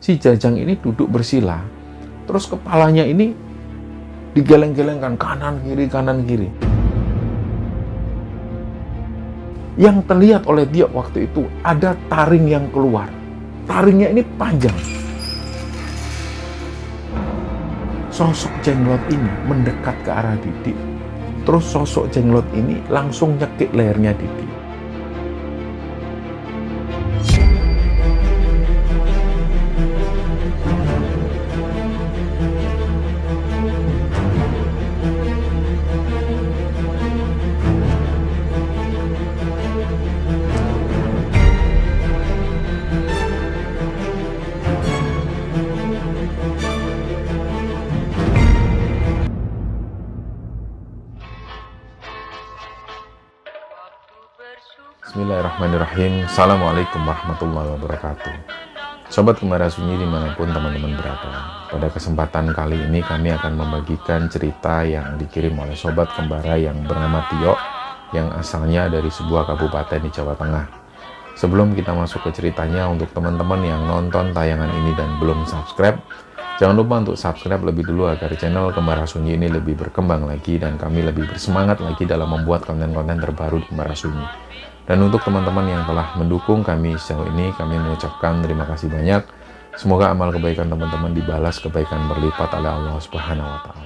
si Jajang ini duduk bersila, terus kepalanya ini digeleng-gelengkan kanan kiri. Yang terlihat oleh Tio waktu itu ada taring yang keluar. Taringnya ini panjang. Sosok Jenglot ini mendekat ke arah Didik. Terus sosok Jenglot ini langsung nyekik lehernya Didik. Bismillahirrahmanirrahim. Assalamualaikum warahmatullahi wabarakatuh. Sobat Kembara Sunyi dimanapun teman-teman berada. Pada kesempatan kali ini kami akan membagikan cerita yang dikirim oleh Sobat Kembara yang bernama Tio, yang asalnya dari sebuah kabupaten di Jawa Tengah. Sebelum kita masuk ke ceritanya, untuk teman-teman yang nonton tayangan ini dan belum subscribe, jangan lupa untuk subscribe lebih dulu agar channel Kembara Sunyi ini lebih berkembang lagi dan kami lebih bersemangat lagi dalam membuat konten-konten terbaru di Kembara Sunyi. Dan untuk teman-teman yang telah mendukung kami sejauh ini, kami mengucapkan terima kasih banyak. Semoga amal kebaikan teman-teman dibalas kebaikan berlipat oleh Allah Subhanahu wa Ta'ala.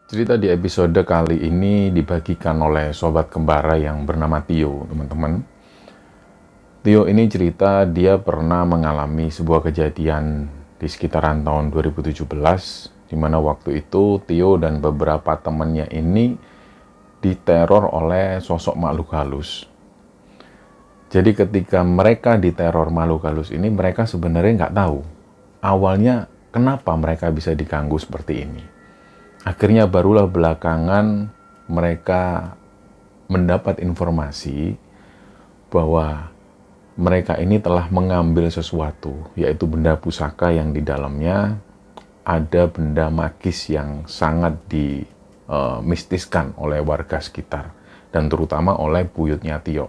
Cerita di episode kali ini dibagikan oleh Sobat Kembara yang bernama Tio, teman-teman. Tio ini cerita dia pernah mengalami sebuah kejadian di sekitaran tahun 2017, di mana waktu itu Tio dan beberapa temannya ini diteror oleh sosok makhluk halus. Jadi ketika mereka diteror makhluk halus ini, mereka sebenarnya nggak tahu awalnya kenapa mereka bisa diganggu seperti ini. Akhirnya barulah belakangan mereka mendapat informasi bahwa mereka ini telah mengambil sesuatu, yaitu benda pusaka yang di dalamnya ada benda magis yang sangat dimistiskan oleh warga sekitar, dan terutama oleh buyutnya Tio.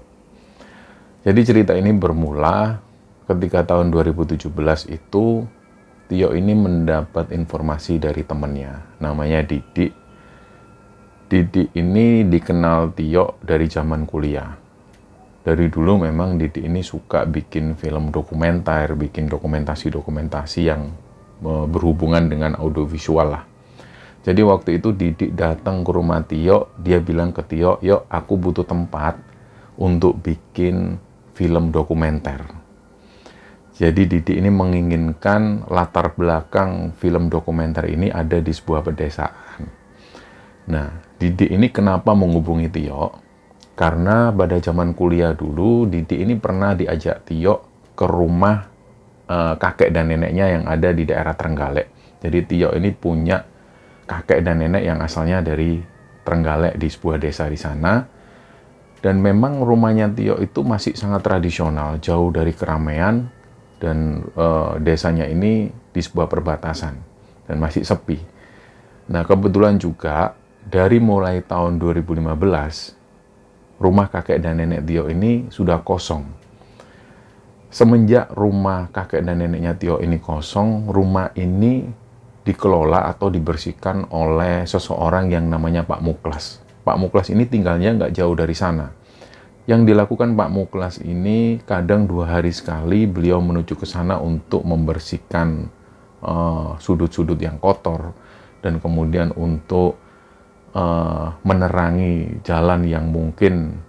Jadi cerita ini bermula ketika tahun 2017 itu Tio ini mendapat informasi dari temannya, namanya Didik. Didik ini dikenal Tio dari zaman kuliah. Dari dulu memang Didik ini suka bikin film dokumenter, bikin dokumentasi-dokumentasi yang berhubungan dengan audiovisual lah. Jadi waktu itu Didik datang ke rumah Tio, dia bilang ke Tio, "Yuk, aku butuh tempat untuk bikin film dokumenter." Jadi Didik ini menginginkan latar belakang film dokumenter ini ada di sebuah pedesaan. Nah, Didik ini kenapa menghubungi Tio? Karena pada zaman kuliah dulu, Didik ini pernah diajak Tio ke rumah kakek dan neneknya yang ada di daerah Trenggalek. Jadi Tio ini punya kakek dan nenek yang asalnya dari Trenggalek di sebuah desa di sana. Dan memang rumahnya Tio itu masih sangat tradisional, jauh dari keramaian. Dan desanya ini di sebuah perbatasan dan masih sepi. Nah, kebetulan juga dari mulai tahun 2015 rumah kakek dan nenek Tio ini sudah kosong. Semenjak rumah kakek dan neneknya Tio ini kosong, rumah ini dikelola atau dibersihkan oleh seseorang yang namanya Pak Muklas. Pak Muklas ini tinggalnya nggak jauh dari sana. Yang dilakukan Pak Muklas ini kadang 2 hari sekali beliau menuju ke sana untuk membersihkan sudut-sudut yang kotor dan kemudian untuk menerangi jalan yang mungkin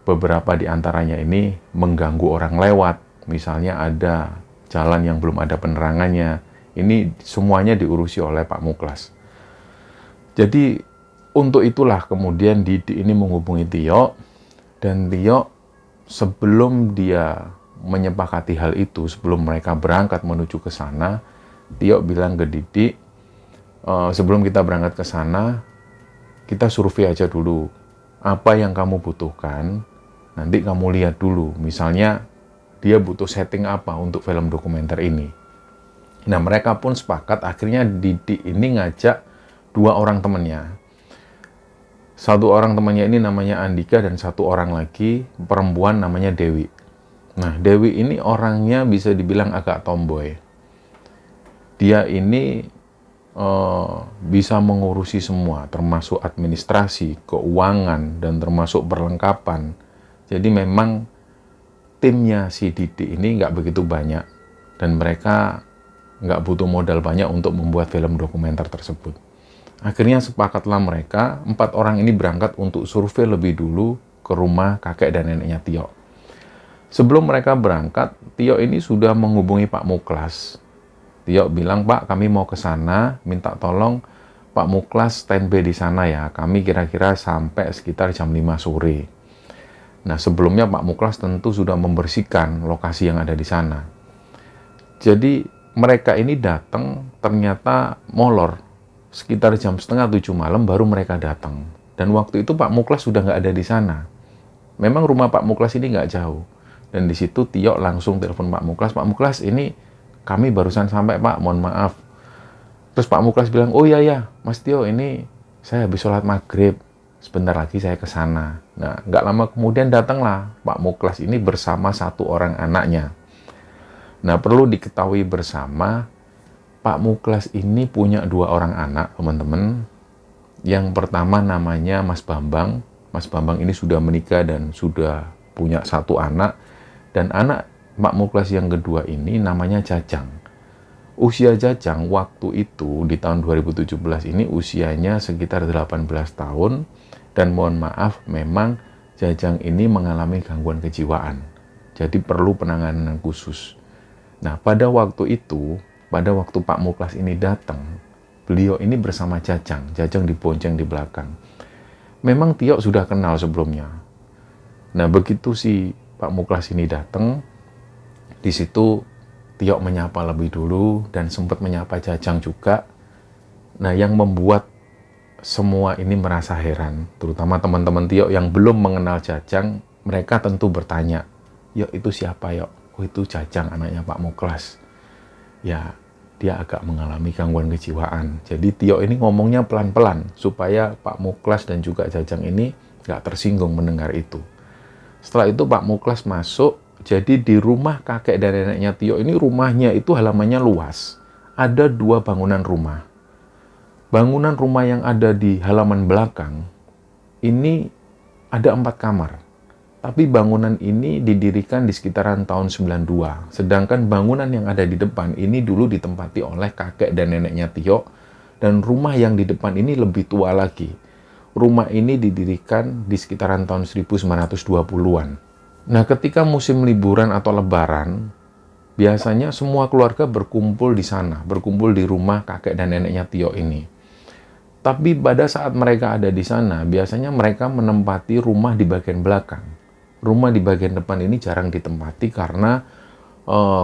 beberapa di antaranya ini mengganggu orang lewat. Misalnya ada jalan yang belum ada penerangannya. Ini semuanya diurusi oleh Pak Muklas. Jadi untuk itulah kemudian Didi ini menghubungi Tio, dan Tio sebelum dia menyepakati hal itu, sebelum mereka berangkat menuju ke sana, Tio bilang ke Didi, sebelum kita berangkat ke sana, kita survei aja dulu apa yang kamu butuhkan. Nanti kamu lihat dulu, misalnya dia butuh setting apa untuk film dokumenter ini. Nah, mereka pun sepakat. Akhirnya Didi ini ngajak 2 orang temannya. Satu orang temannya ini namanya Andika, dan satu orang lagi perempuan namanya Dewi. Nah, Dewi ini orangnya bisa dibilang agak tomboy. Dia ini bisa mengurusi semua, termasuk administrasi, keuangan, dan termasuk perlengkapan. Jadi memang timnya si Didi ini nggak begitu banyak, dan mereka nggak butuh modal banyak untuk membuat film dokumenter tersebut. Akhirnya sepakatlah mereka, 4 orang ini berangkat untuk survei lebih dulu ke rumah kakek dan neneknya Tio. Sebelum mereka berangkat, Tio ini sudah menghubungi Pak Muklas. Tio bilang, Pak, kami mau ke sana, minta tolong Pak Muklas standby di sana ya. Kami kira-kira sampai sekitar jam 5 sore. Nah, sebelumnya Pak Muklas tentu sudah membersihkan lokasi yang ada di sana. Jadi mereka ini datang ternyata molor. Sekitar jam setengah 7 malam baru mereka datang. Dan waktu itu Pak Muklas sudah nggak ada di sana. Memang rumah Pak Muklas ini nggak jauh. Dan di situ Tio langsung telepon Pak Muklas, Pak Muklas ini kami barusan sampai Pak, mohon maaf. Terus Pak Muklas bilang, oh iya ya Mas Tio, ini saya habis sholat maghrib, sebentar lagi saya ke sana. Nah, nggak lama kemudian datanglah Pak Muklas ini bersama 1 orang anaknya. Nah, perlu diketahui bersama, Pak Muklas ini punya 2 orang anak, teman-teman. Yang pertama namanya Mas Bambang. Mas Bambang ini sudah menikah dan sudah punya 1 anak. Dan anak Pak Muklas yang kedua ini namanya Jajang. Usia Jajang waktu itu di tahun 2017 ini usianya sekitar 18 tahun. Dan mohon maaf, memang Jajang ini mengalami gangguan kejiwaan. Jadi perlu penanganan khusus. Nah, pada waktu itu, pada waktu Pak Muklas ini datang, beliau ini bersama Jajang. Jajang dibonceng di belakang. Memang Tio sudah kenal sebelumnya. Nah, begitu si Pak Muklas ini datang, di situ Tio menyapa lebih dulu dan sempat menyapa Jajang juga. Nah, yang membuat semua ini merasa heran, terutama teman-teman Tio yang belum mengenal Jajang, mereka tentu bertanya, "Yok, itu siapa, Yok?" "Oh, itu Jajang, anaknya Pak Muklas." Ya, dia agak mengalami gangguan kejiwaan. Jadi Tio ini ngomongnya pelan-pelan supaya Pak Muklas dan juga Jajang ini nggak tersinggung mendengar itu. Setelah itu Pak Muklas masuk. Jadi di rumah kakek dan neneknya Tio ini, rumahnya itu halamannya luas. Ada 2 bangunan rumah. Bangunan rumah yang ada di halaman belakang ini ada 4 kamar. Tapi bangunan ini didirikan di sekitaran tahun 92. Sedangkan bangunan yang ada di depan ini dulu ditempati oleh kakek dan neneknya Tio. Dan rumah yang di depan ini lebih tua lagi. Rumah ini didirikan di sekitaran tahun 1920-an. Nah, ketika musim liburan atau lebaran, biasanya semua keluarga berkumpul di sana, berkumpul di rumah kakek dan neneknya Tio ini. Tapi pada saat mereka ada di sana, biasanya mereka menempati rumah di bagian belakang. Rumah di bagian depan ini jarang ditempati karena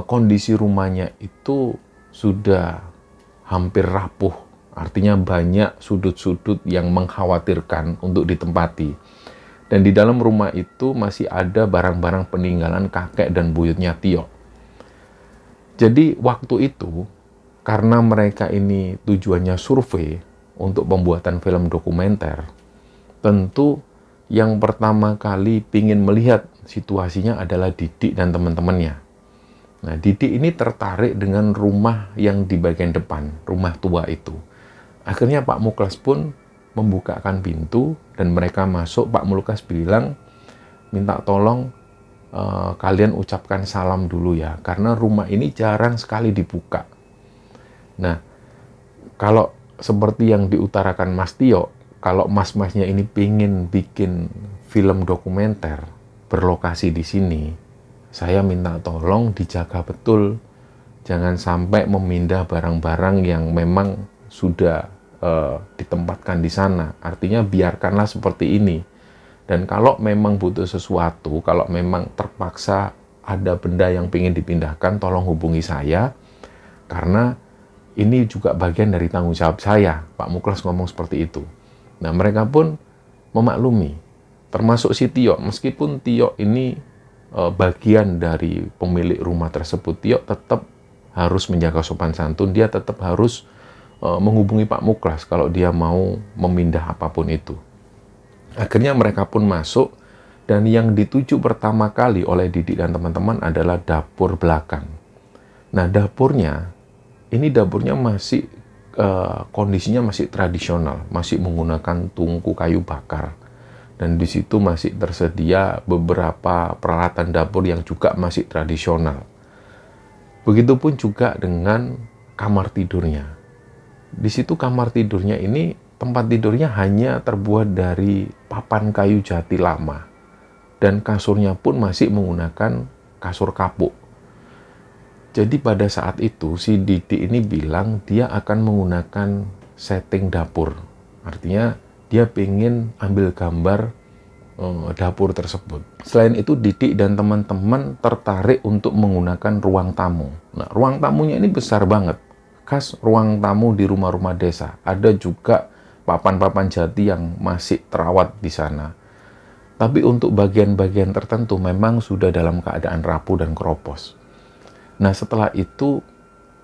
kondisi rumahnya itu sudah hampir rapuh. Artinya banyak sudut-sudut yang mengkhawatirkan untuk ditempati. Dan di dalam rumah itu masih ada barang-barang peninggalan kakek dan buyutnya Tio. Jadi waktu itu, karena mereka ini tujuannya survei untuk pembuatan film dokumenter, tentu yang pertama kali pingin melihat situasinya adalah Didi dan teman-temannya. Nah, Didi ini tertarik dengan rumah yang di bagian depan, rumah tua itu. Akhirnya Pak Muklas pun membukakan pintu dan mereka masuk. Pak Muklas bilang, minta tolong kalian ucapkan salam dulu ya, karena rumah ini jarang sekali dibuka. Nah, kalau seperti yang diutarakan Mas Tio, kalau mas-masnya ini pingin bikin film dokumenter berlokasi di sini, saya minta tolong dijaga betul. Jangan sampai memindah barang-barang yang memang sudah ditempatkan di sana. Artinya biarkanlah seperti ini. Dan kalau memang butuh sesuatu, kalau memang terpaksa ada benda yang ingin dipindahkan, tolong hubungi saya. Karena ini juga bagian dari tanggung jawab saya. Pak Muklas ngomong seperti itu. Nah, mereka pun memaklumi. Termasuk si Tio. Meskipun Tio ini bagian dari pemilik rumah tersebut, Tio tetap harus menjaga sopan santun. Dia tetap harus menghubungi Pak Muklas kalau dia mau memindah apapun itu. Akhirnya mereka pun masuk. Dan yang dituju pertama kali oleh Didik dan teman-teman adalah dapur belakang. Nah, dapurnya masih kondisinya masih tradisional, masih menggunakan tungku kayu bakar. Dan di situ masih tersedia beberapa peralatan dapur yang juga masih tradisional. Begitupun juga dengan kamar tidurnya. Di situ kamar tidurnya ini, tempat tidurnya hanya terbuat dari papan kayu jati lama. Dan kasurnya pun masih menggunakan kasur kapuk. Jadi pada saat itu si Didi ini bilang dia akan menggunakan setting dapur. Artinya dia pengen ambil gambar dapur tersebut. Selain itu Didi dan teman-teman tertarik untuk menggunakan ruang tamu. Nah, ruang tamunya ini besar banget. Khas ruang tamu di rumah-rumah desa. Ada juga papan-papan jati yang masih terawat di sana. Tapi untuk bagian-bagian tertentu memang sudah dalam keadaan rapuh dan keropos. Nah, setelah itu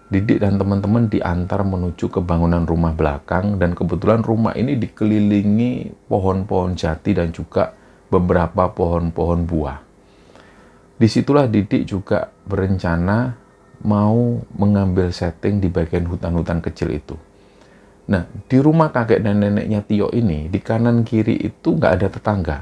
Didik dan teman-teman diantar menuju ke bangunan rumah belakang, dan kebetulan rumah ini dikelilingi pohon-pohon jati dan juga beberapa pohon-pohon buah. Disitulah Didik juga berencana mau mengambil setting di bagian hutan-hutan kecil itu. Nah, di rumah kakek dan neneknya Tio ini, di kanan kiri itu nggak ada tetangga.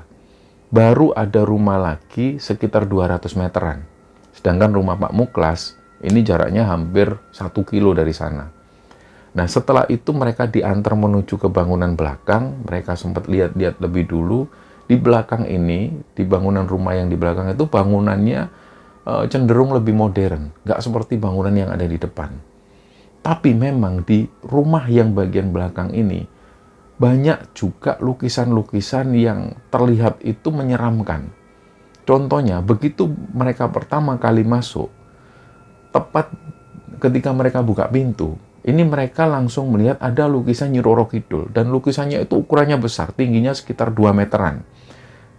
Baru ada rumah lagi sekitar 200 meteran. Sedangkan rumah Pak Muklas, ini jaraknya hampir 1 kilo dari sana. Nah, setelah itu mereka diantar menuju ke bangunan belakang. Mereka sempat lihat-lihat lebih dulu. Di belakang ini, di bangunan rumah yang di belakang itu, bangunannya cenderung lebih modern. Nggak seperti bangunan yang ada di depan. Tapi memang di rumah yang bagian belakang ini, banyak juga lukisan-lukisan yang terlihat itu menyeramkan. Contohnya, begitu mereka pertama kali masuk, tepat ketika mereka buka pintu, ini mereka langsung melihat ada lukisan Nyi Roro Kidul. Dan lukisannya itu ukurannya besar, tingginya sekitar 2 meteran.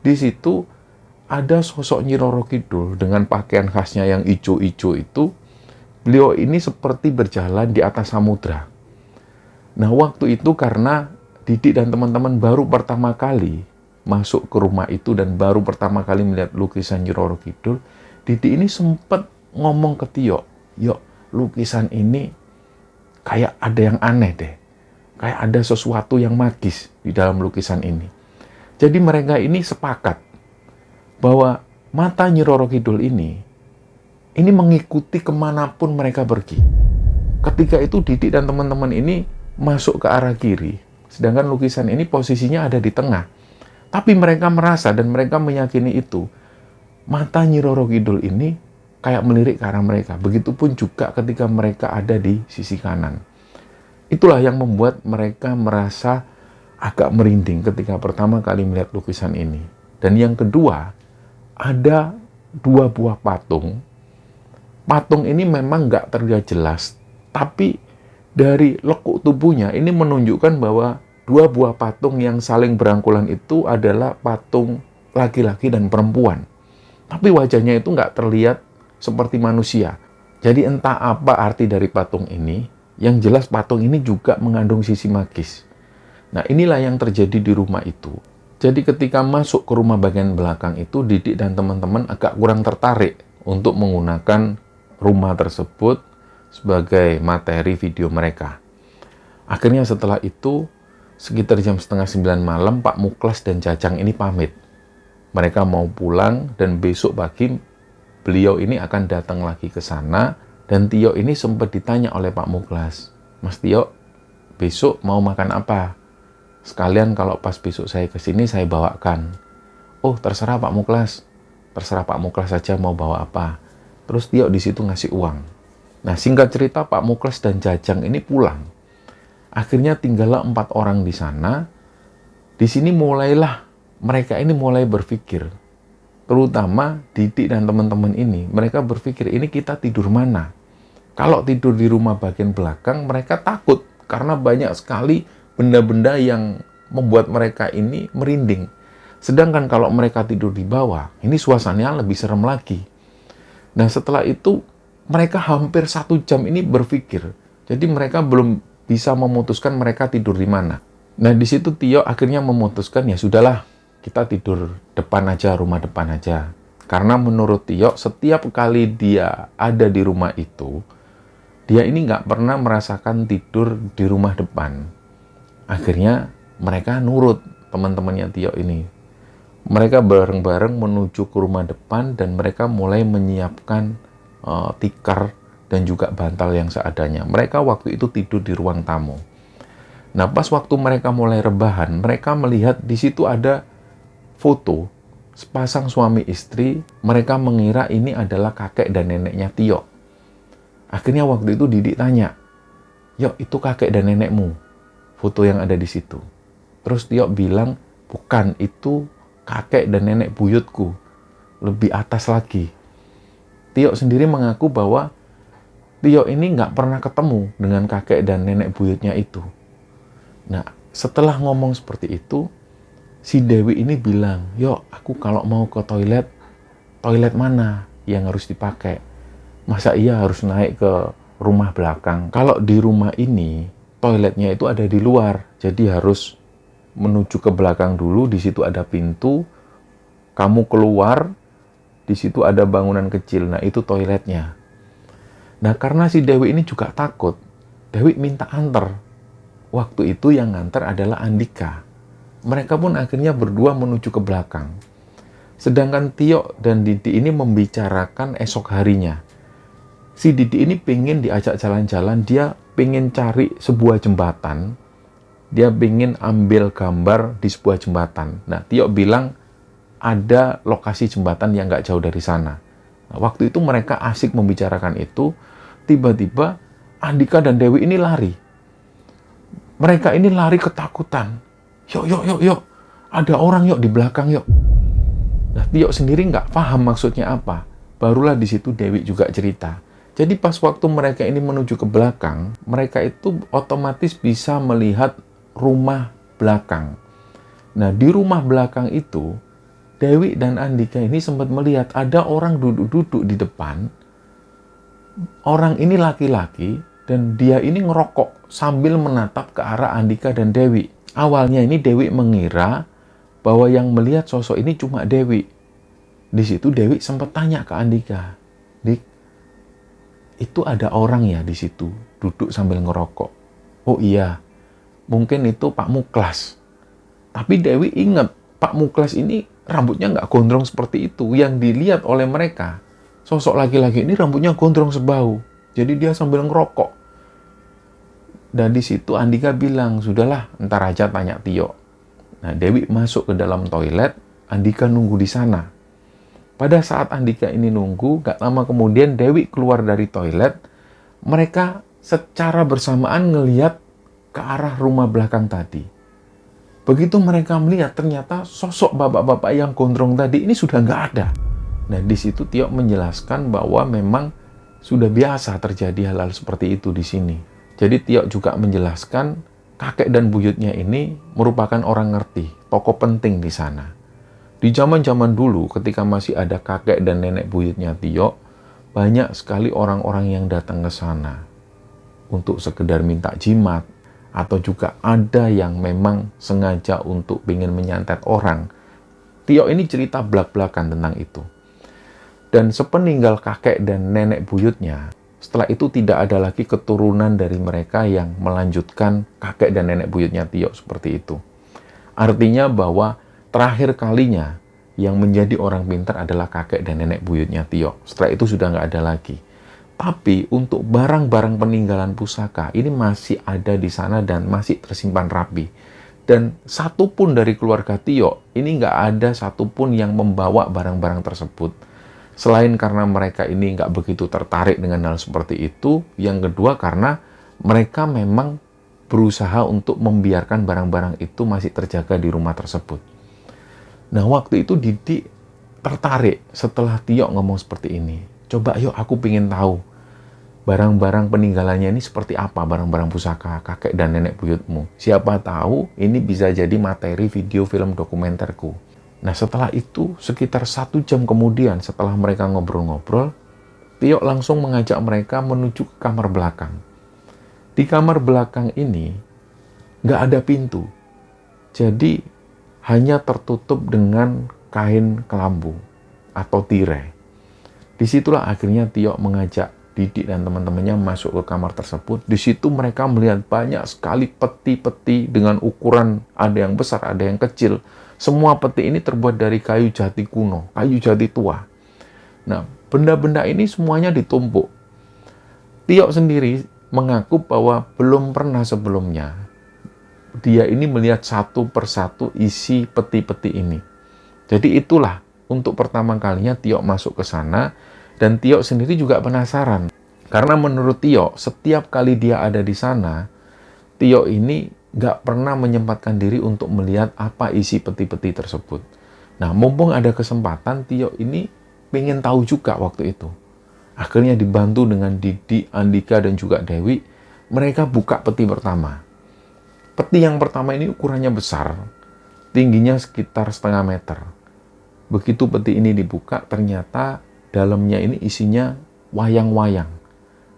Di situ ada sosok Nyi Roro Kidul dengan pakaian khasnya yang ijo-ijo itu. Beliau ini seperti berjalan di atas samudra. Nah, waktu itu karena Didik dan teman-teman baru pertama kali masuk ke rumah itu dan baru pertama kali melihat lukisan Nyi Roro Kidul, Didi ini sempat ngomong ke Tio, "Yuk, lukisan ini kayak ada yang aneh deh. Kayak ada sesuatu yang magis di dalam lukisan ini." Jadi mereka ini sepakat bahwa mata Nyi Roro Kidul ini mengikuti kemanapun mereka pergi. Ketika itu Didi dan teman-teman ini masuk ke arah kiri, sedangkan lukisan ini posisinya ada di tengah. Tapi mereka merasa dan mereka meyakini itu, mata Nyi Roro Kidul ini kayak melirik ke arah mereka. Begitupun juga ketika mereka ada di sisi kanan. Itulah yang membuat mereka merasa agak merinding ketika pertama kali melihat lukisan ini. Dan yang kedua, ada 2 buah patung. Patung ini memang nggak terlihat jelas, tapi dari lekuk tubuhnya ini menunjukkan bahwa 2 buah patung yang saling berangkulan itu adalah patung laki-laki dan perempuan. Tapi wajahnya itu nggak terlihat seperti manusia. Jadi entah apa arti dari patung ini, yang jelas patung ini juga mengandung sisi magis. Nah, inilah yang terjadi di rumah itu. Jadi ketika masuk ke rumah bagian belakang itu, Didik dan teman-teman agak kurang tertarik untuk menggunakan rumah tersebut sebagai materi video mereka. Akhirnya setelah itu, sekitar jam 8:30 malam, Pak Muklas dan Jajang ini pamit. Mereka mau pulang dan besok pagi beliau ini akan datang lagi ke sana. Dan Tio ini sempat ditanya oleh Pak Muklas, "Mas Tio, besok mau makan apa? Sekalian kalau pas besok saya ke sini saya bawakan. Oh, terserah Pak Muklas. Terserah Pak Muklas saja mau bawa apa. Terus Tio di situ ngasih uang. Nah, singkat cerita Pak Muklas dan Jajang ini pulang. Akhirnya tinggallah 4 orang di sana. Di sini mulailah mereka ini mulai berpikir. Terutama Didik dan teman-teman ini, mereka berpikir ini kita tidur mana? Kalau tidur di rumah bagian belakang, mereka takut karena banyak sekali benda-benda yang membuat mereka ini merinding. Sedangkan kalau mereka tidur di bawah, ini suasananya lebih serem lagi. Nah, setelah itu mereka hampir 1 jam ini berpikir. Jadi mereka belum bisa memutuskan mereka tidur di mana. Nah, di situ Tio akhirnya memutuskan, ya sudahlah, kita tidur depan aja, rumah depan aja. Karena menurut Tio, setiap kali dia ada di rumah itu, dia ini nggak pernah merasakan tidur di rumah depan. Akhirnya mereka nurut teman-temannya Tio ini. Mereka bareng-bareng menuju ke rumah depan dan mereka mulai menyiapkan tikar dan juga bantal yang seadanya. Mereka waktu itu tidur di ruang tamu. Nah, pas waktu mereka mulai rebahan, mereka melihat di situ ada foto sepasang suami istri. Mereka mengira ini adalah kakek dan neneknya Tio. Akhirnya waktu itu Didik tanya, "Yok, itu kakek dan nenekmu, foto yang ada di situ?" Terus Tio bilang, "Bukan, itu kakek dan nenek buyutku, lebih atas lagi." Tio sendiri mengaku bahwa Tio ini nggak pernah ketemu dengan kakek dan nenek buyutnya itu. Nah, setelah ngomong seperti itu, si Dewi ini bilang, "Yok, aku kalau mau ke toilet, toilet mana yang harus dipakai? Masa iya harus naik ke rumah belakang? Kalau di rumah ini, toiletnya itu ada di luar, jadi harus menuju ke belakang dulu, di situ ada pintu, kamu keluar, di situ ada bangunan kecil, nah itu toiletnya." Nah, karena si Dewi ini juga takut, Dewi minta antar. Waktu itu yang nganter adalah Andika. Mereka pun akhirnya berdua menuju ke belakang. Sedangkan Tio dan Didi ini membicarakan esok harinya. Si Didi ini pengen diajak jalan-jalan, dia pengen cari sebuah jembatan, dia pengen ambil gambar di sebuah jembatan. Nah, Tio bilang ada lokasi jembatan yang nggak jauh dari sana. Nah, waktu itu mereka asik membicarakan itu, tiba-tiba Andika dan Dewi ini lari. Mereka ini lari ketakutan. Yuk, ada orang yuk di belakang yuk. Nah, Tio sendiri nggak paham maksudnya apa. Barulah di situ Dewi juga cerita. Jadi pas waktu mereka ini menuju ke belakang, mereka itu otomatis bisa melihat rumah belakang. Nah, di rumah belakang itu, Dewi dan Andika ini sempat melihat ada orang duduk-duduk di depan. Orang ini laki-laki dan dia ini ngerokok sambil menatap ke arah Andika dan Dewi. Awalnya ini Dewi mengira bahwa yang melihat sosok ini cuma Dewi. Di situ Dewi sempat tanya ke Andika, "Dik, itu ada orang ya di situ duduk sambil ngerokok?" "Oh iya, mungkin itu Pak Muklas." Tapi Dewi ingat Pak Muklas ini rambutnya nggak gondrong seperti itu. Yang dilihat oleh mereka, sosok laki-laki ini rambutnya gondrong sebau. Jadi dia sambil ngerokok. Dan di situ Andika bilang, "Sudahlah, ntar aja tanya Tio." Nah, Dewi masuk ke dalam toilet, Andika nunggu di sana. Pada saat Andika ini nunggu, gak lama kemudian Dewi keluar dari toilet. Mereka secara bersamaan ngelihat ke arah rumah belakang tadi. Begitu mereka melihat, ternyata sosok bapak-bapak yang gondrong tadi ini sudah nggak ada. Nah, di situ Tio menjelaskan bahwa memang sudah biasa terjadi hal-hal seperti itu di sini. Jadi Tio juga menjelaskan kakek dan buyutnya ini merupakan orang ngerti, tokoh penting di sana. Di zaman-zaman dulu ketika masih ada kakek dan nenek buyutnya Tio, banyak sekali orang-orang yang datang ke sana untuk sekedar minta jimat, atau juga ada yang memang sengaja untuk ingin menyantet orang. Tio ini cerita belak-belakan tentang itu. Dan sepeninggal kakek dan nenek buyutnya, setelah itu tidak ada lagi keturunan dari mereka yang melanjutkan kakek dan nenek buyutnya Tio seperti itu. Artinya bahwa terakhir kalinya yang menjadi orang pintar adalah kakek dan nenek buyutnya Tio. Setelah itu sudah nggak ada lagi. Tapi untuk barang-barang peninggalan pusaka ini masih ada di sana dan masih tersimpan rapi. Dan satupun dari keluarga Tio ini nggak ada satupun yang membawa barang-barang tersebut. Selain karena mereka ini nggak begitu tertarik dengan hal seperti itu, yang kedua karena mereka memang berusaha untuk membiarkan barang-barang itu masih terjaga di rumah tersebut. Nah, waktu itu Didi tertarik setelah Tio ngomong seperti ini. Coba yuk, aku pengen tahu barang-barang peninggalannya ini seperti apa, barang-barang pusaka kakek dan nenek buyutmu. Siapa tahu ini bisa jadi materi video film dokumenterku. Nah, setelah itu sekitar 1 jam kemudian setelah mereka ngobrol-ngobrol, Tio langsung mengajak mereka menuju ke kamar belakang. Di kamar belakang ini nggak ada pintu. Jadi hanya tertutup dengan kain kelambu atau tirai. Disitulah akhirnya Tio mengajak Didi dan teman-temannya masuk ke kamar tersebut. Di situ mereka melihat banyak sekali peti-peti dengan ukuran ada yang besar, ada yang kecil. Semua peti ini terbuat dari kayu jati kuno, kayu jati tua. Nah, benda-benda ini semuanya ditumpuk. Tio sendiri mengaku bahwa belum pernah sebelumnya dia ini melihat satu persatu isi peti-peti ini. Jadi itulah untuk pertama kalinya Tio masuk ke sana. Dan Tio sendiri juga penasaran. Karena menurut Tio, setiap kali dia ada di sana, Tio ini nggak pernah menyempatkan diri untuk melihat apa isi peti-peti tersebut. Nah, mumpung ada kesempatan, Tio ini pengen tahu juga waktu itu. Akhirnya dibantu dengan Didi, Andika, dan juga Dewi, mereka buka peti pertama. Peti yang pertama ini ukurannya besar, tingginya sekitar 0,5 meter. Begitu peti ini dibuka, ternyata dalamnya ini isinya wayang-wayang.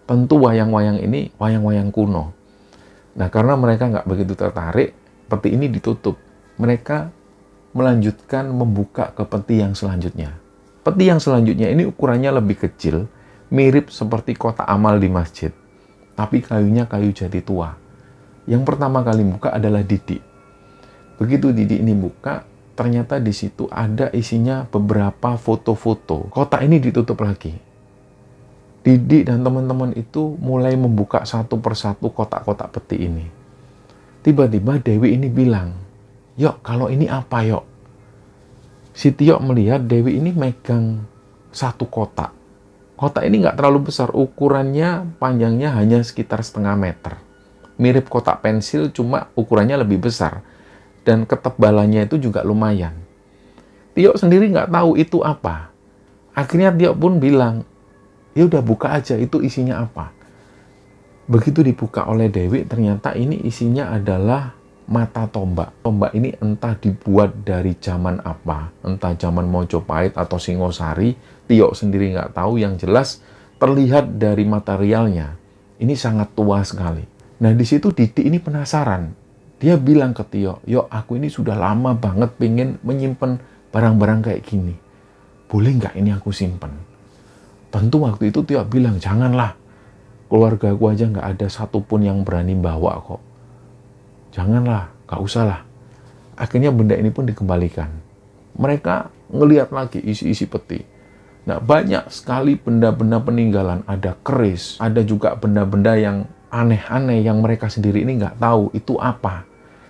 Tentu wayang-wayang ini wayang-wayang kuno. Nah, karena mereka nggak begitu tertarik, peti ini ditutup. Mereka melanjutkan membuka ke peti yang selanjutnya. Peti yang selanjutnya ini ukurannya lebih kecil, mirip seperti kotak amal di masjid. Tapi kayunya kayu jati tua. Yang pertama kali buka adalah Didi. Begitu Didi ini buka, ternyata di situ ada isinya beberapa foto-foto. Kotak ini ditutup lagi. Didi dan teman-teman itu mulai membuka satu persatu kotak-kotak peti ini. Tiba-tiba Dewi ini bilang, "Yok, kalau ini apa, Yok?" Si Tio melihat Dewi ini megang satu kotak. Kotak ini nggak terlalu besar, ukurannya panjangnya hanya sekitar 0,5 meter. Mirip kotak pensil, cuma ukurannya lebih besar. Dan ketebalannya itu juga lumayan. Tio sendiri nggak tahu itu apa. Akhirnya Tio pun bilang, "Ya udah buka aja, itu isinya apa." Begitu dibuka oleh Dewi, ternyata ini isinya adalah mata tombak. Tombak ini entah dibuat dari zaman apa, entah zaman Mojopahit atau Singosari. Tio sendiri nggak tahu, yang jelas terlihat dari materialnya. Ini sangat tua sekali. Nah, di situ Didi ini penasaran. Dia bilang ke Tio, "Yo, aku ini sudah lama banget pengen menyimpan barang-barang kayak gini. Boleh nggak ini aku simpan?" Tentu waktu itu Tio bilang, "Janganlah. Keluarga aku aja nggak ada satupun yang berani bawa kok. Janganlah, nggak usah lah." Akhirnya benda ini pun dikembalikan. Mereka ngelihat lagi isi-isi peti. Nah, banyak sekali benda-benda peninggalan. Ada keris, ada juga benda-benda yang aneh-aneh yang mereka sendiri ini nggak tahu itu apa.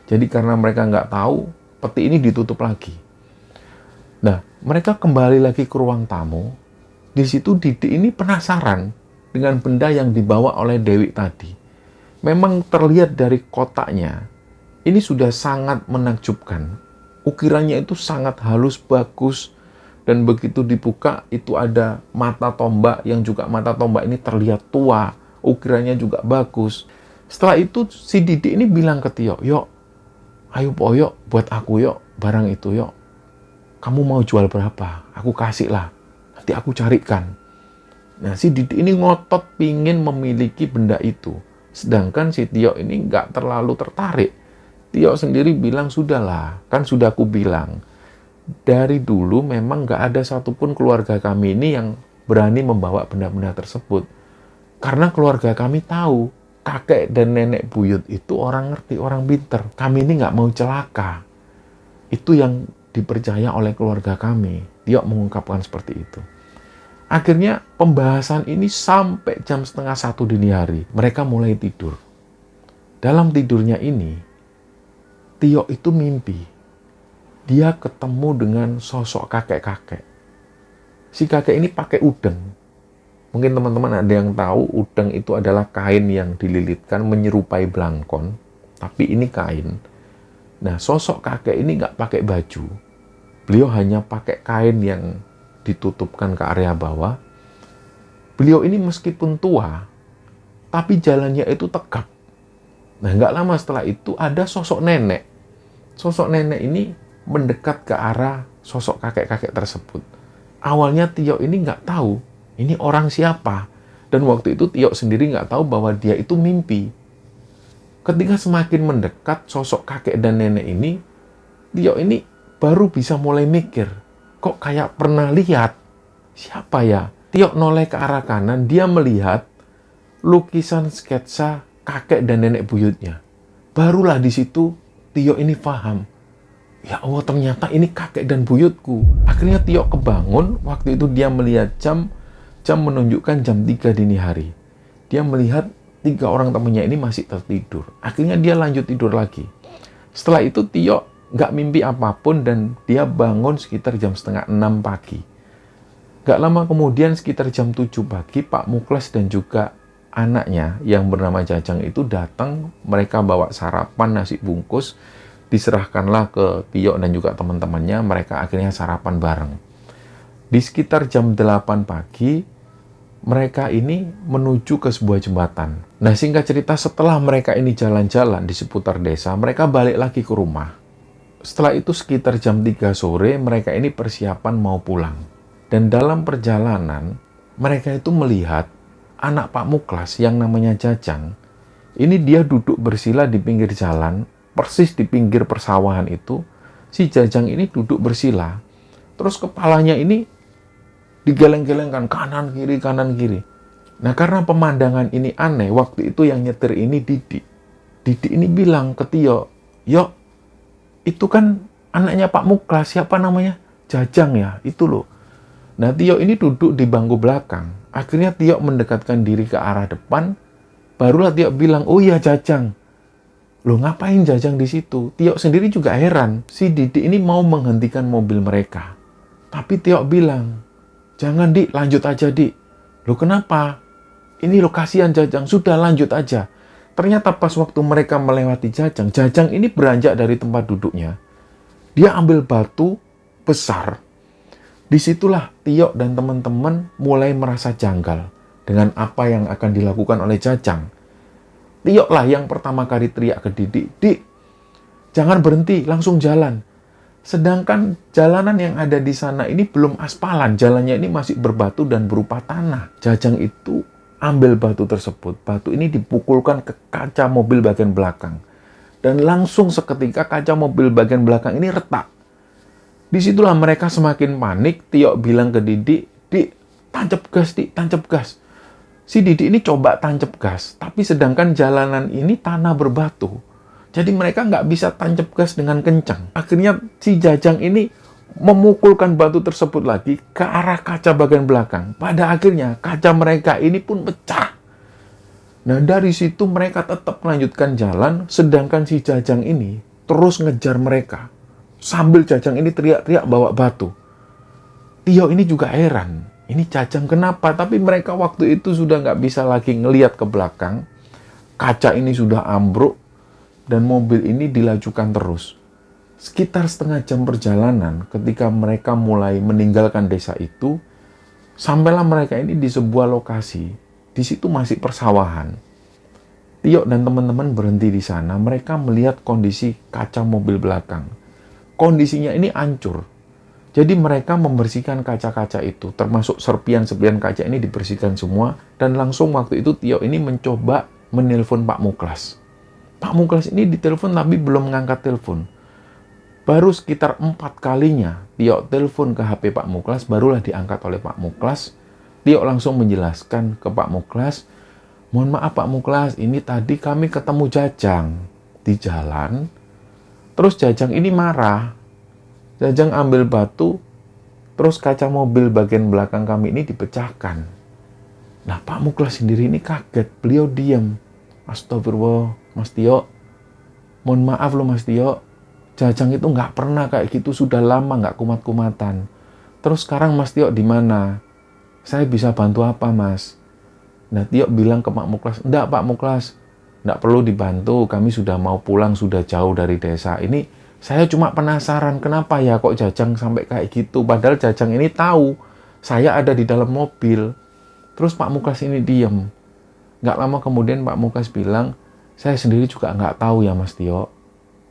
Jadi karena mereka nggak tahu, peti ini ditutup lagi. Nah, mereka kembali lagi ke ruang tamu. Di situ Didi ini penasaran dengan benda yang dibawa oleh Dewi tadi. Memang terlihat dari kotaknya, ini sudah sangat menakjubkan. Ukirannya itu sangat halus, bagus. Dan begitu dibuka, itu ada mata tombak yang juga mata tombak ini terlihat tua. Ukirannya juga bagus. Setelah itu si Didi ini bilang ke Tio, "Yok, ayo po, Yok, buat aku, Yok, barang itu, Yok. Kamu mau jual berapa? Aku kasih lah. Nanti aku carikan." Nah, si Didi ini ngotot pingin memiliki benda itu. Sedangkan si Tio ini nggak terlalu tertarik. Tio sendiri bilang, "Sudahlah, kan sudah aku bilang. Dari dulu memang nggak ada satupun keluarga kami ini yang berani membawa benda-benda tersebut. Karena keluarga kami tahu, kakek dan nenek buyut itu orang ngerti, orang pinter. Kami ini nggak mau celaka. Itu yang dipercaya oleh keluarga kami." Tio mengungkapkan seperti itu. Akhirnya pembahasan ini sampai jam setengah 1 dini hari. Mereka mulai tidur. Dalam tidurnya ini, Tio itu mimpi. Dia ketemu dengan sosok kakek-kakek. Si kakek ini pakai udeng. Mungkin teman-teman ada yang tahu udeng itu adalah kain yang dililitkan menyerupai belangkon. Tapi ini kain. Nah, sosok kakek ini nggak pakai baju. Beliau hanya pakai kain yang ditutupkan ke area bawah. Beliau ini meskipun tua, tapi jalannya itu tegap. Nah, nggak lama setelah itu ada sosok nenek. Sosok nenek ini mendekat ke arah sosok kakek-kakek tersebut. Awalnya Tio ini nggak tahu ini orang siapa. Dan waktu itu Tio sendiri nggak tahu bahwa dia itu mimpi. Ketika semakin mendekat sosok kakek dan nenek ini, Tio ini baru bisa mulai mikir, kok kayak pernah lihat. Siapa ya? Tio noleh ke arah kanan, dia melihat lukisan sketsa kakek dan nenek buyutnya. Barulah di situ Tio ini paham. Ya Allah, ternyata ini kakek dan buyutku. Akhirnya Tio kebangun, waktu itu dia melihat jam menunjukkan jam 3 dini hari. Dia melihat 3 orang temannya ini masih tertidur. Akhirnya dia lanjut tidur lagi. Setelah itu Tio nggak mimpi apapun dan dia bangun sekitar jam setengah 6 pagi. Nggak lama kemudian sekitar jam 7 pagi, Pak Muklas dan juga anaknya yang bernama Jajang itu datang. Mereka bawa sarapan nasi bungkus, diserahkanlah ke Tio dan juga teman-temannya. Mereka akhirnya sarapan bareng. Di sekitar jam 8 pagi, mereka ini menuju ke sebuah jembatan. Nah, singkat cerita, setelah mereka ini jalan-jalan di seputar desa, mereka balik lagi ke rumah. Setelah itu sekitar jam 3 sore, mereka ini persiapan mau pulang. Dan dalam perjalanan, mereka itu melihat anak Pak Muklas yang namanya Jajang. Ini dia duduk bersila di pinggir jalan, persis di pinggir persawahan itu. Si Jajang ini duduk bersila. Terus kepalanya ini digeleng-gelengkan kanan kiri. Nah, karena pemandangan ini aneh, waktu itu yang nyetir ini Didik. Didik ini bilang ke Tio, "Yok, itu kan anaknya Pak Muklas, siapa namanya? Jajang ya, itu loh." Nah, Tio ini duduk di bangku belakang. Akhirnya Tio mendekatkan diri ke arah depan. Barulah Tio bilang, "Oh iya, Jajang." Loh, ngapain Jajang di situ? Tio sendiri juga heran. Si Didik ini mau menghentikan mobil mereka. Tapi Tio bilang, "Jangan, Dik, lanjut aja, Dik." Loh, kenapa? Ini lokasian Jajang, sudah lanjut aja. Ternyata pas waktu mereka melewati Jajang, Jajang ini beranjak dari tempat duduknya. Dia ambil batu besar. Disitulah Tio dan teman-teman mulai merasa janggal dengan apa yang akan dilakukan oleh Jajang. Tio lah yang pertama kali teriak ke Didik, "Dik, jangan berhenti, langsung jalan." Sedangkan jalanan yang ada di sana ini belum aspalan, jalannya ini masih berbatu dan berupa tanah. Jajang itu ambil batu tersebut, batu ini dipukulkan ke kaca mobil bagian belakang. Dan langsung seketika kaca mobil bagian belakang ini retak. Disitulah mereka semakin panik. Tio bilang ke Didik, "Dik, tancap gas, Dik, tancap gas." Si Didik ini coba tancap gas, tapi sedangkan jalanan ini tanah berbatu. Jadi mereka nggak bisa tancap gas dengan kencang. Akhirnya si Jajang ini memukulkan batu tersebut lagi ke arah kaca bagian belakang. Pada akhirnya kaca mereka ini pun pecah. Nah, dari situ mereka tetap melanjutkan jalan, sedangkan si Jajang ini terus ngejar mereka. Sambil Jajang ini teriak-teriak bawa batu. Tio ini juga heran. Ini Jajang kenapa? Tapi mereka waktu itu sudah nggak bisa lagi ngelihat ke belakang. Kaca ini sudah ambruk. Dan mobil ini dilajukan terus. Sekitar setengah jam perjalanan ketika mereka mulai meninggalkan desa itu, sampailah mereka ini di sebuah lokasi. Di situ masih persawahan. Tio dan teman-teman berhenti di sana. Mereka melihat kondisi kaca mobil belakang. Kondisinya ini hancur. Jadi mereka membersihkan kaca-kaca itu, termasuk serpian-serpian kaca ini dibersihkan semua. Dan langsung waktu itu Tio ini mencoba menelpon Pak Muklas. Pak Muklas ini ditelepon tapi belum mengangkat telepon. Baru sekitar 4 kalinya Tio telepon ke HP Pak Muklas, barulah diangkat oleh Pak Muklas. Tio langsung menjelaskan ke Pak Muklas, "Mohon maaf Pak Muklas, ini tadi kami ketemu Jajang di jalan. Terus Jajang ini marah. Jajang ambil batu, Terus kaca mobil bagian belakang kami ini dipecahkan. Nah, Pak Muklas sendiri ini kaget. Beliau diam. Astagfirullah, Mas Tio. Mohon maaf loh Mas Tio. Jajang itu nggak pernah kayak gitu. Sudah lama nggak kumat-kumatan. Terus sekarang Mas Tio di mana? Saya bisa bantu apa, Mas? Nah, Tio bilang ke Pak Muklas, enggak Pak Muklas, enggak perlu dibantu. Kami sudah mau pulang, sudah jauh dari desa. Ini saya cuma penasaran, kenapa ya kok Jajang sampai kayak gitu? Padahal Jajang ini tahu saya ada di dalam mobil. Terus Pak Muklas ini diem. Nggak lama kemudian Pak Muklas bilang, saya sendiri juga nggak tahu ya Mas Tio.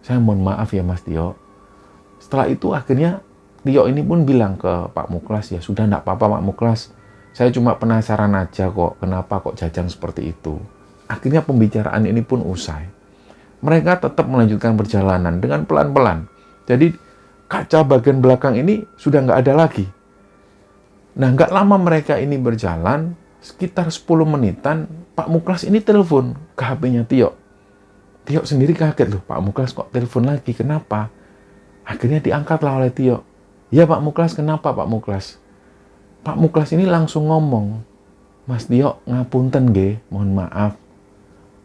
Saya mohon maaf ya Mas Tio. Setelah itu akhirnya Tio ini pun bilang ke Pak Muklas, ya sudah nggak apa-apa Pak Muklas. Saya cuma penasaran aja kok, kenapa kok Jajang seperti itu. Akhirnya pembicaraan ini pun usai. Mereka tetap melanjutkan perjalanan dengan pelan-pelan. Jadi kaca bagian belakang ini sudah nggak ada lagi. Nah, nggak lama mereka ini berjalan, sekitar 10 menitan, Pak Muklas ini telepon ke HP-nya Tio. Tio sendiri kaget loh, Pak Muklas kok telepon lagi, kenapa? Akhirnya diangkatlah oleh Tio. Ya Pak Muklas, kenapa Pak Muklas? Pak Muklas ini langsung ngomong, Mas Tio ngapunten nggih, mohon maaf.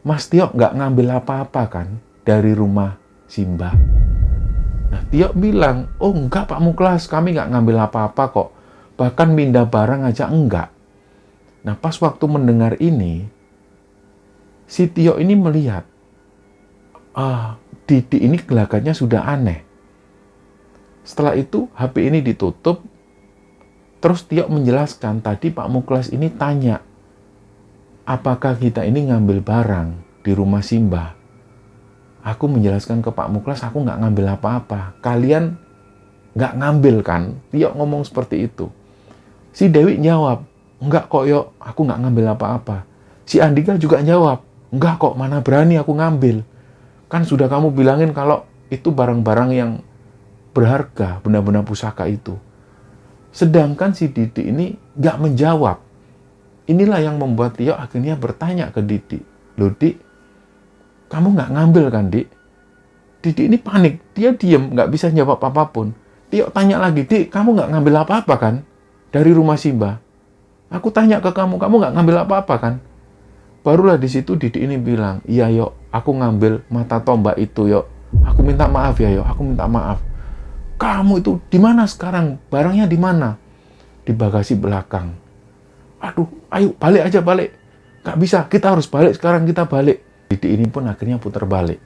Mas Tio nggak ngambil apa-apa kan dari rumah Simbah. Nah, Tio bilang, oh enggak Pak Muklas, kami nggak ngambil apa-apa kok. Bahkan pindah barang aja enggak. Nah, pas waktu mendengar ini, si Tio ini melihat, Didi ini gelagatnya sudah aneh. Setelah itu, HP ini ditutup. Terus Tio menjelaskan, tadi Pak Muklas ini tanya, apakah kita ini ngambil barang di rumah Simbah? Aku menjelaskan ke Pak Muklas, aku nggak ngambil apa-apa. Kalian nggak ngambil kan? Tio ngomong seperti itu. Si Dewi jawab, enggak kok Yo, aku nggak ngambil apa-apa. Si Andika juga jawab, enggak kok, mana berani aku ngambil. Kan sudah kamu bilangin kalau itu barang-barang yang berharga, benda-benda pusaka itu. Sedangkan si Didi ini nggak menjawab. Inilah yang membuat Tio akhirnya bertanya ke Didi. Loh Dik, kamu nggak ngambil kan Dik? Didi ini panik, dia diem, nggak bisa jawab apapun. Tio tanya lagi, Dik, kamu nggak ngambil apa-apa kan? Dari rumah Simbah. Aku tanya ke kamu, kamu nggak ngambil apa-apa kan? Barulah di situ Didi ini bilang, iya Yo, aku ngambil mata tombak itu Yo. Aku minta maaf ya Yo, aku minta maaf. Kamu itu di mana sekarang? Barangnya di mana? Di bagasi belakang. Aduh, ayo balik aja balik. Gak bisa, kita harus balik sekarang, kita balik. Didi ini pun akhirnya putar balik.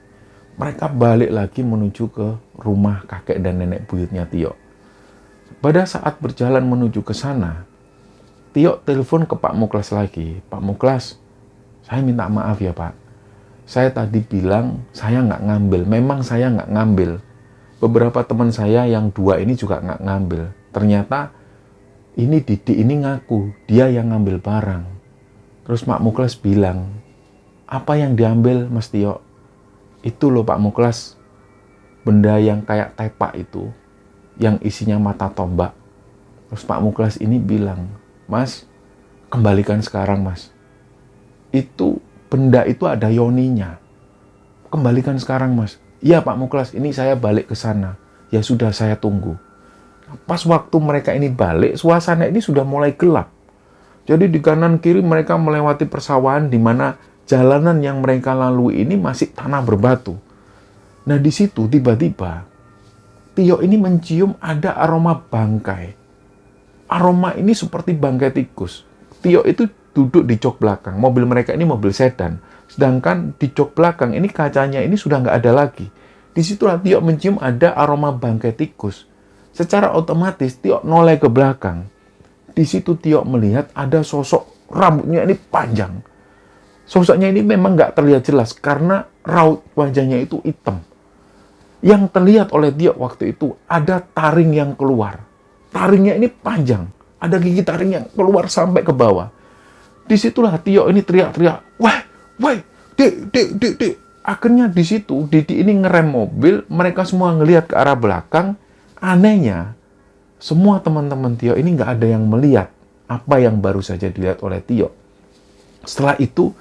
Mereka balik lagi menuju ke rumah kakek dan nenek buyutnya Tio. Pada saat berjalan menuju ke sana, Tio telepon ke Pak Muklas lagi. Pak Muklas, saya minta maaf ya Pak. Saya tadi bilang saya nggak ngambil. Memang saya nggak ngambil. Beberapa teman saya yang 2 ini juga nggak ngambil. Ternyata ini Didi ini ngaku dia yang ngambil barang. Terus Pak Muklas bilang, apa yang diambil Mas Tio? Itu loh Pak Muklas, benda yang kayak tepak itu, yang isinya mata tombak. Terus Pak Muklas ini bilang, Mas, kembalikan sekarang Mas. Itu benda itu ada yoninya. Kembalikan sekarang Mas. Iya Pak Muklas, ini saya balik ke sana. Ya sudah, saya tunggu. Pas waktu mereka ini balik, suasana ini sudah mulai gelap. Jadi di kanan kiri mereka melewati persawahan di mana jalanan yang mereka lalui ini masih tanah berbatu. Nah di situ tiba-tiba Tio ini mencium ada aroma bangkai. Aroma ini seperti bangkai tikus. Tio itu duduk di jok belakang. Mobil mereka ini mobil sedan. Sedangkan di jok belakang ini kacanya ini sudah nggak ada lagi. Disitulah Tio mencium ada aroma bangkai tikus. Secara otomatis Tio noleh ke belakang. Di situ Tio melihat ada sosok rambutnya ini panjang. Sosoknya ini memang nggak terlihat jelas karena raut wajahnya itu hitam. Yang terlihat oleh Tio waktu itu ada taring yang keluar. Taringnya ini panjang. Ada gigi taring yang keluar sampai ke bawah. Disitulah Tio ini teriak-teriak, wah, Dik. Akhirnya di situ Didi ini ngerem mobil, mereka semua ngelihat ke arah belakang. Anehnya, semua teman-teman Tio ini nggak ada yang melihat apa yang baru saja dilihat oleh Tio. Setelah itu,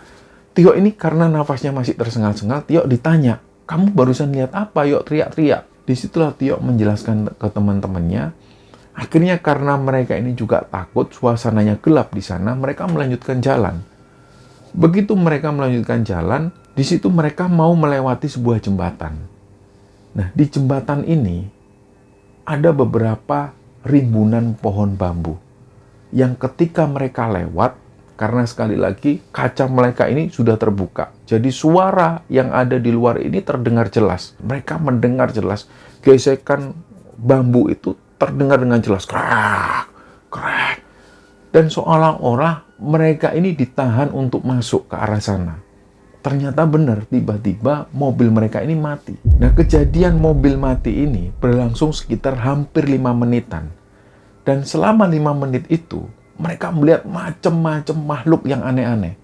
Tio ini karena nafasnya masih tersengal-sengal, Tio ditanya, kamu barusan lihat apa? Yuk teriak-teriak. Disitulah Tio menjelaskan ke teman-temannya, Akhirnya karena mereka ini juga takut, suasananya gelap di sana, mereka melanjutkan jalan. Begitu mereka melanjutkan jalan, di situ mereka mau melewati sebuah jembatan. Nah, di jembatan ini ada beberapa rimbunan pohon bambu yang ketika mereka lewat, karena sekali lagi kaca mereka ini sudah terbuka. Jadi suara yang ada di luar ini terdengar jelas. Mereka mendengar jelas. Gesekan bambu itu terdengar dengan jelas. Krak, krak. Dan seolah-olah mereka ini ditahan untuk masuk ke arah sana. Ternyata benar, tiba-tiba mobil mereka ini mati. Nah, kejadian mobil mati ini berlangsung sekitar hampir 5 menitan. Dan selama 5 menit itu, mereka melihat macam-macam makhluk yang aneh-aneh.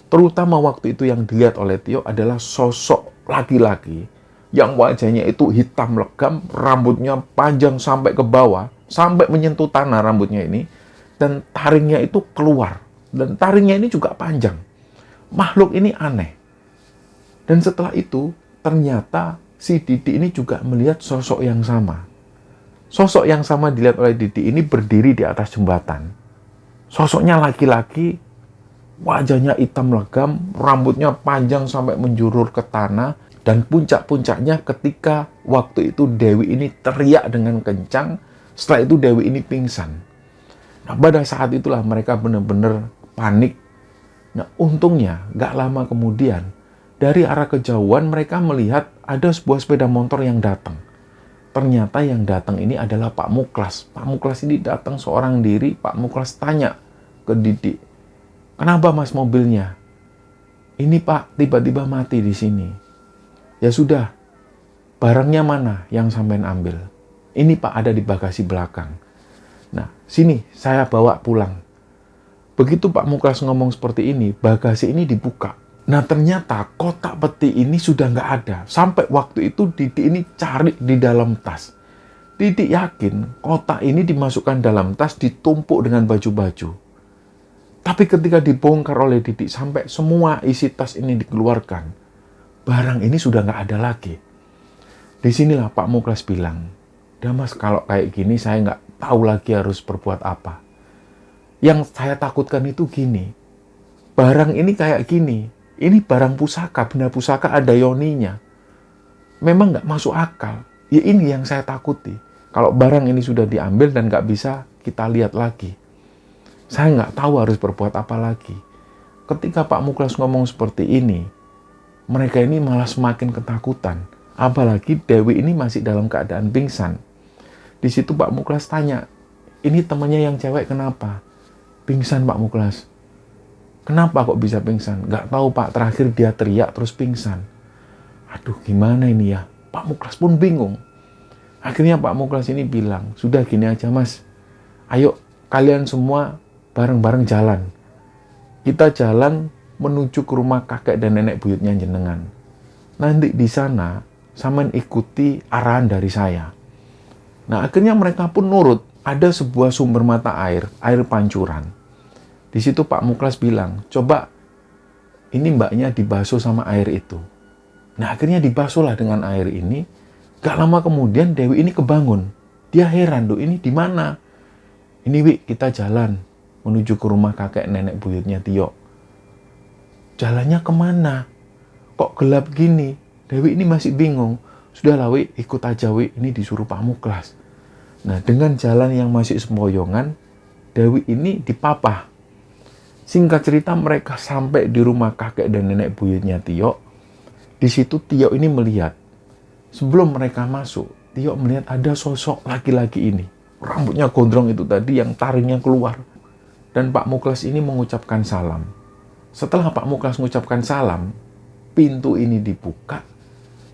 Terutama waktu itu yang dilihat oleh Tio adalah sosok laki-laki yang wajahnya itu hitam legam, rambutnya panjang sampai ke bawah, sampai menyentuh tanah rambutnya ini, dan taringnya itu keluar. Dan taringnya ini juga panjang. Makhluk ini aneh. Dan setelah itu, ternyata si Didi ini juga melihat sosok yang sama. Sosok yang sama dilihat oleh Didi ini berdiri di atas jembatan. Sosoknya laki-laki, wajahnya hitam legam, rambutnya panjang sampai menjulur ke tanah, dan puncak-puncaknya ketika waktu itu Dewi ini teriak dengan kencang, setelah itu Dewi ini pingsan. Nah, pada saat itulah mereka benar-benar panik. Nah, untungnya gak lama kemudian, dari arah kejauhan mereka melihat ada sebuah sepeda motor yang datang. Ternyata yang datang ini adalah Pak Muklas. Pak Muklas ini datang seorang diri. Pak Muklas tanya ke Didi, "Kenapa mas mobilnya?" "Ini Pak, tiba-tiba mati di sini." "Ya sudah, barangnya mana yang sampean ambil?" "Ini Pak, ada di bagasi belakang." "Nah, sini saya bawa pulang." Begitu Pak Muklas ngomong seperti ini, bagasi ini dibuka. Nah, ternyata kotak peti ini sudah nggak ada. Sampai waktu itu Didi ini cari di dalam tas. Didi yakin kotak ini dimasukkan dalam tas, ditumpuk dengan baju-baju. Tapi ketika dibongkar oleh Didi sampai semua isi tas ini dikeluarkan, barang ini sudah nggak ada lagi. Disinilah Pak Muklas bilang, "Dah mas, kalau kayak gini saya nggak tahu lagi harus berbuat apa. Yang saya takutkan itu gini, barang ini kayak gini, ini barang pusaka, benda pusaka ada yoninya. Memang nggak masuk akal. Ya ini yang saya takuti. Kalau barang ini sudah diambil dan nggak bisa kita lihat lagi. Saya nggak tahu harus berbuat apa lagi." Ketika Pak Muklas ngomong seperti ini, mereka ini malah semakin ketakutan. Apalagi Dewi ini masih dalam keadaan pingsan. Di situ Pak Muklas tanya, "Ini temannya yang cewek kenapa?" "Pingsan Pak Muklas." "Kenapa kok bisa pingsan?" "Nggak tahu Pak, terakhir dia teriak terus pingsan." Aduh, gimana ini ya? Pak Muklas pun bingung. Akhirnya Pak Muklas ini bilang, "Sudah gini aja mas, ayo kalian semua bareng-bareng jalan. Kita jalan menuju ke rumah kakek dan nenek buyutnya jenengan. Nanti di sana, sampean ikuti arahan dari saya." Nah, akhirnya mereka pun nurut. Ada sebuah sumber mata air, air pancuran. Di situ Pak Muklas bilang, "Coba ini mbaknya dibasuh sama air itu." Nah, akhirnya dibasuhlah dengan air ini. Gak lama kemudian Dewi ini kebangun. Dia heran, "Duh, ini di mana?" "Ini Wi, kita jalan menuju ke rumah kakek nenek buyutnya Tio." "Jalannya kemana? Kok gelap gini?" Dewi ini masih bingung. "Sudahlah Wi, ikut aja Wi, ini disuruh Pak Muklas." Nah, dengan jalan yang masih sempoyongan, Dewi ini dipapah. Singkat cerita, mereka sampai di rumah kakek dan nenek buyutnya Tio. Di situ Tio ini melihat. Sebelum mereka masuk, Tio melihat ada sosok laki-laki ini. Rambutnya gondrong itu tadi yang taringnya keluar. Dan Pak Muklas ini mengucapkan salam. Setelah Pak Muklas mengucapkan salam, pintu ini dibuka.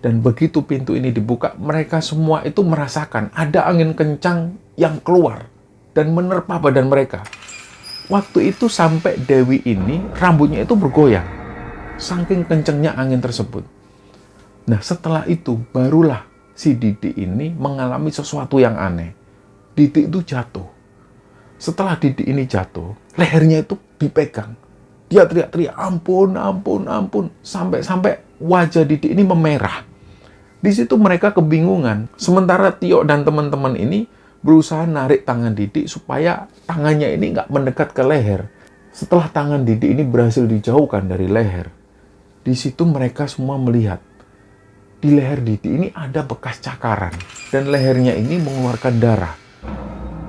Dan begitu pintu ini dibuka, mereka semua itu merasakan ada angin kencang yang keluar dan menerpa badan mereka. Waktu itu sampai Dewi ini rambutnya itu bergoyang. Saking kencengnya angin tersebut. Nah, setelah itu barulah si Didi ini mengalami sesuatu yang aneh. Didi itu jatuh. Setelah Didi ini jatuh, lehernya itu dipegang. Dia teriak-teriak, "Ampun, ampun, ampun." Sampai-sampai wajah Didi ini memerah. Di situ mereka kebingungan. Sementara Tio dan teman-teman ini berusaha narik tangan Didik supaya tangannya ini nggak mendekat ke leher. Setelah tangan Didik ini berhasil dijauhkan dari leher, di situ mereka semua melihat di leher Didik ini ada bekas cakaran dan lehernya ini mengeluarkan darah.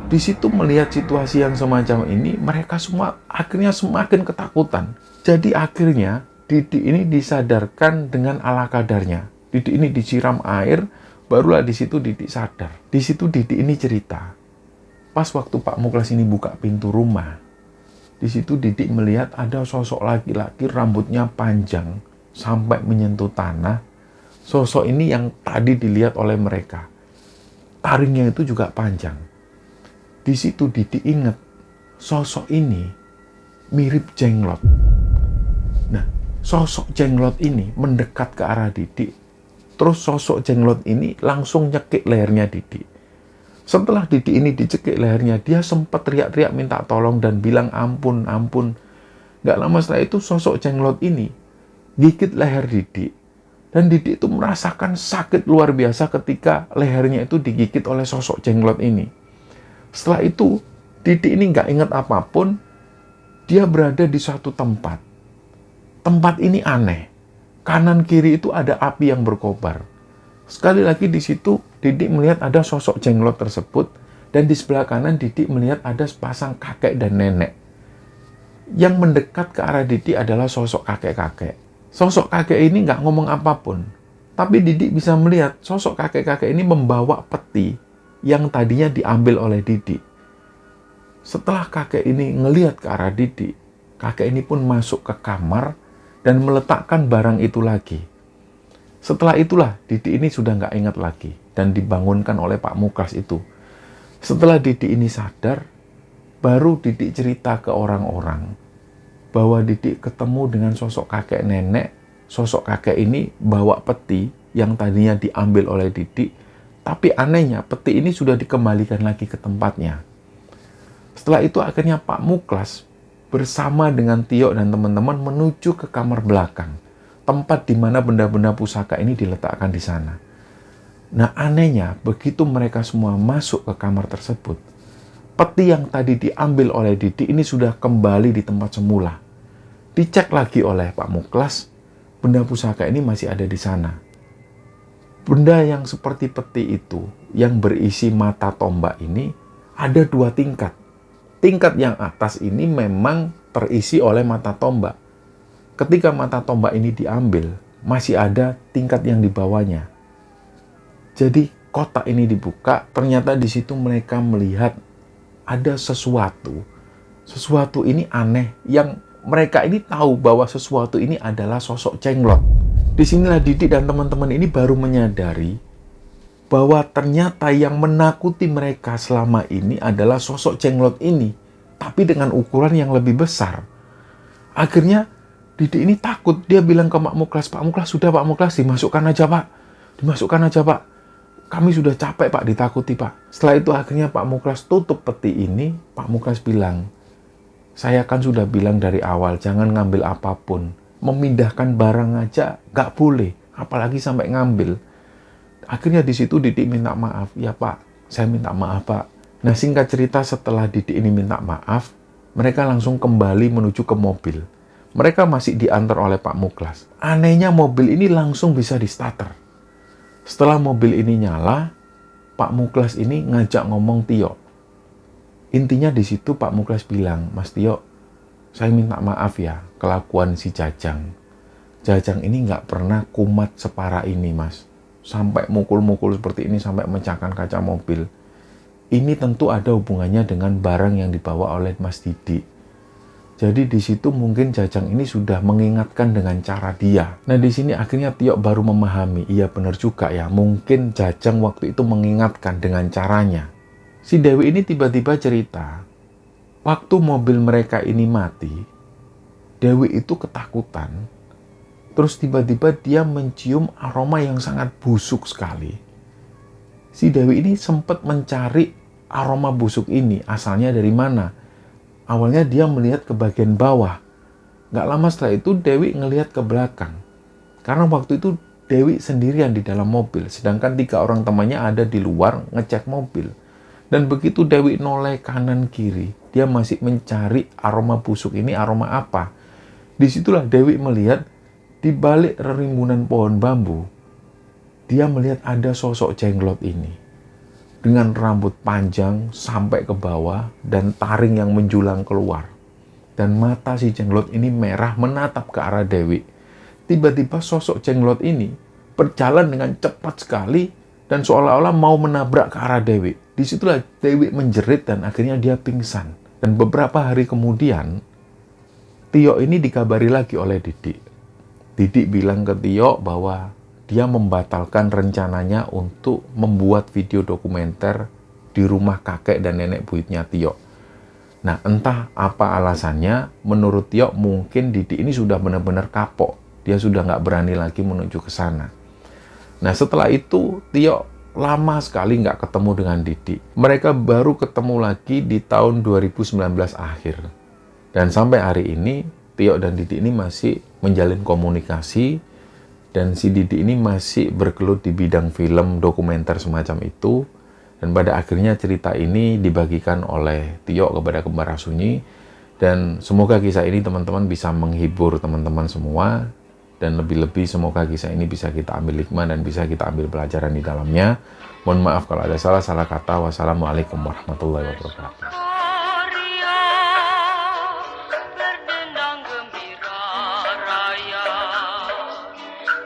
Di situ melihat situasi yang semacam ini, mereka semua akhirnya semakin ketakutan. Jadi akhirnya Didik ini disadarkan dengan ala kadarnya. Didik ini disiram air, barulah di situ Didik sadar. Di situ Didik ini cerita. Pas waktu Pak Muklas ini buka pintu rumah, di situ Didik melihat ada sosok laki-laki rambutnya panjang sampai menyentuh tanah. Sosok ini yang tadi dilihat oleh mereka. Taringnya itu juga panjang. Di situ Didik ingat, sosok ini mirip Jenglot. Nah, sosok Jenglot ini mendekat ke arah Didik. Terus sosok Jenglot ini langsung nyekik lehernya Didik. Setelah Didik ini dicekik lehernya, dia sempat teriak-teriak minta tolong dan bilang ampun, ampun. Gak lama setelah itu sosok Jenglot ini gigit leher Didik. Dan Didik itu merasakan sakit luar biasa ketika lehernya itu digigit oleh sosok Jenglot ini. Setelah itu, Didik ini gak ingat apapun. Dia berada di suatu tempat. Tempat ini aneh. Kanan kiri itu ada api yang berkobar. Sekali lagi di situ Didik melihat ada sosok Jenglot tersebut dan di sebelah kanan Didik melihat ada sepasang kakek dan nenek. Yang mendekat ke arah Didik adalah sosok kakek-kakek. Sosok kakek ini nggak ngomong apapun, tapi Didik bisa melihat sosok kakek-kakek ini membawa peti yang tadinya diambil oleh Didik. Setelah kakek ini ngelihat ke arah Didik, kakek ini pun masuk ke kamar dan meletakkan barang itu lagi. Setelah itulah Didik ini sudah nggak ingat lagi dan dibangunkan oleh Pak Muklas itu. Setelah Didik ini sadar, baru Didik cerita ke orang-orang bahwa Didik ketemu dengan sosok kakek nenek. Sosok kakek ini bawa peti yang tadinya diambil oleh Didik, tapi anehnya peti ini sudah dikembalikan lagi ke tempatnya. Setelah itu akhirnya Pak Muklas bersama dengan Tio dan teman-teman menuju ke kamar belakang, tempat di mana benda-benda pusaka ini diletakkan di sana. Nah, anehnya begitu mereka semua masuk ke kamar tersebut, peti yang tadi diambil oleh Didik ini sudah kembali di tempat semula. Dicek lagi oleh Pak Muklas, benda pusaka ini masih ada di sana. Benda yang seperti peti itu, yang berisi mata tombak ini, ada 2 tingkat. Tingkat yang atas ini memang terisi oleh mata tombak. Ketika mata tombak ini diambil, masih ada tingkat yang di bawahnya. Jadi kotak ini dibuka, ternyata di situ mereka melihat ada sesuatu. Sesuatu ini aneh yang mereka ini tahu bahwa sesuatu ini adalah sosok Jenglot. Disinilah Didik dan teman-teman ini baru menyadari bahwa ternyata yang menakuti mereka selama ini adalah sosok Jenglot ini, tapi dengan ukuran yang lebih besar. Akhirnya Didik ini takut, dia bilang ke Pak Muklas, Pak Muklas, sudah Pak Muklas, dimasukkan aja Pak, dimasukkan aja Pak. Kami sudah capek Pak, ditakuti Pak. Setelah itu akhirnya Pak Muklas tutup peti ini. Pak Muklas bilang, saya kan sudah bilang dari awal, jangan ngambil apapun. Memindahkan barang aja nggak boleh, apalagi sampai ngambil. Akhirnya di situ Didik minta maaf. Ya Pak, saya minta maaf Pak. Nah, singkat cerita setelah Didik ini minta maaf, mereka langsung kembali menuju ke mobil. Mereka masih diantar oleh Pak Muklas. Anehnya mobil ini langsung bisa di-starter. Setelah mobil ini nyala, Pak Muklas ini ngajak ngomong Tio. Intinya di situ Pak Muklas bilang, Mas Tio, saya minta maaf ya kelakuan si Jajang. Jajang ini nggak pernah kumat separah ini Mas. Sampai mukul-mukul seperti ini, sampai memecahkan kaca mobil. Ini tentu ada hubungannya dengan barang yang dibawa oleh Mas Didik. Jadi di situ mungkin Jajang ini sudah mengingatkan dengan cara dia. Nah di sini akhirnya Tio baru memahami, iya benar juga ya, mungkin Jajang waktu itu mengingatkan dengan caranya. Si Dewi ini tiba-tiba cerita, waktu mobil mereka ini mati, Dewi itu ketakutan. Terus tiba-tiba dia mencium aroma yang sangat busuk sekali. Si Dewi ini sempat mencari aroma busuk ini, asalnya dari mana. Awalnya dia melihat ke bagian bawah. Gak lama setelah itu Dewi ngelihat ke belakang. Karena waktu itu Dewi sendirian di dalam mobil, sedangkan 3 orang temannya ada di luar ngecek mobil. Dan begitu Dewi noleh kanan kiri, dia masih mencari aroma busuk ini aroma apa. Disitulah Dewi melihat di balik rerimbunan pohon bambu, dia melihat ada sosok Jenglot ini. Dengan rambut panjang sampai ke bawah dan taring yang menjulang keluar. Dan mata si Jenglot ini merah menatap ke arah Dewi. Tiba-tiba sosok Jenglot ini berjalan dengan cepat sekali dan seolah-olah mau menabrak ke arah Dewi. Disitulah Dewi menjerit dan akhirnya dia pingsan. Dan beberapa hari kemudian, Tio ini dikabari lagi oleh Didik. Didik bilang ke Tio bahwa dia membatalkan rencananya untuk membuat video dokumenter di rumah kakek dan nenek buyutnya Tio. Nah, entah apa alasannya, menurut Tio mungkin Didik ini sudah benar-benar kapok. Dia sudah nggak berani lagi menuju ke sana. Nah, setelah itu Tio lama sekali nggak ketemu dengan Didik. Mereka baru ketemu lagi di tahun 2019 akhir. Dan sampai hari ini, Tio dan Didik ini masih menjalin komunikasi. Dan si Didik ini masih bergelut di bidang film dokumenter semacam itu. Dan pada akhirnya cerita ini dibagikan oleh Tio kepada Kembara Sunyi. Dan semoga kisah ini teman-teman bisa menghibur teman-teman semua. Dan lebih-lebih semoga kisah ini bisa kita ambil hikmah dan bisa kita ambil pelajaran di dalamnya. Mohon maaf kalau ada salah kata. Wassalamualaikum warahmatullahi wabarakatuh.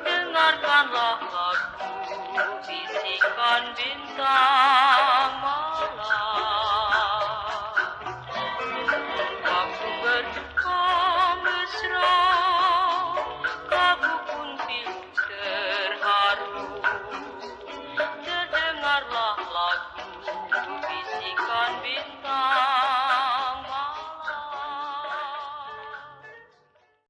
Dengarkanlah